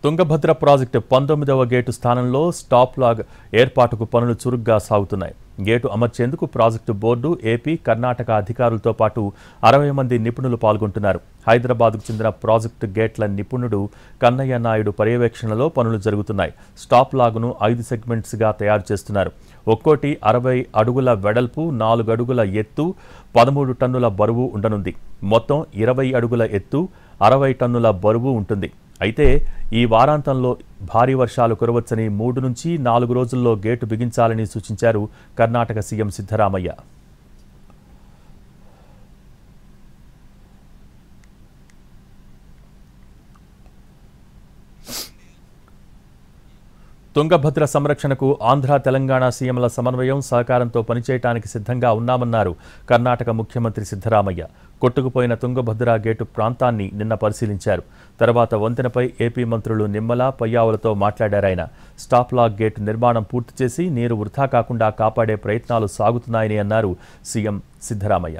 Tungabhadra project 19వ gate స్థానంలో stop log ఏర్పాటుకు పనులు చురుగ్గా సాగుతున్నాయి. గేటు అమర్చేందుకు ప్రాజెక్టు బోర్డు, ఏపీ, కర్ణాటక అధికారులతో పాటు 60 మంది నిపుణులు పాల్గొంటున్నారు. హైదరాబాద్కు చెందిన ప్రాజెక్టు గేట్ల నిపుణుడు కన్నయ్య నాయుడు పర్యవేక్షణలో పనులు జరుగుతున్నాయి. స్టాప్ లాగ్ను 5 సెగ్మెంట్స్గా తయారు చేస్తున్నారు. ఒక్కోటి 60 అడుగుల వెడల్పు, 4 అడుగుల ఎత్తు, 13 టన్నుల బరువు ఉండనుంది. మొత్తం 20 అడుగుల ఎత్తు, 60 టన్నుల బరువు ఉంటుంది. అయితే ఈ వారాంతంలో భారీ వర్షాలు కురవచ్చని 3 నుంచి 4 రోజుల్లో గేటు బిగించాలని సూచించారు కర్ణాటక సీఎం సిద్ధరామయ్య. తుంగభద్ర సంరక్షణకు ఆంధ్ర, తెలంగాణ సీఎంల సమన్వయం, సహకారంతో పనిచేయడానికి సిద్ధంగా ఉన్నామన్నారు కర్ణాటక ముఖ్యమంత్రి సిద్ధరామయ్య. కొట్టుకుపోయిన తుంగభద్ర గేటు ప్రాంతాన్ని నిన్న పరిశీలించారు. తర్వాత వంతెనపై ఏపీ మంత్రులు నిమ్మల, పయ్యావులతో మాట్లాడారాయన. స్టాప్ లాగ్ గేటు నిర్మాణం పూర్తి చేసి నీరు వృథా కాకుండా కాపాడే ప్రయత్నాలు సాగుతున్నాయని అన్నారు సీఎం సిద్ధరామయ్య.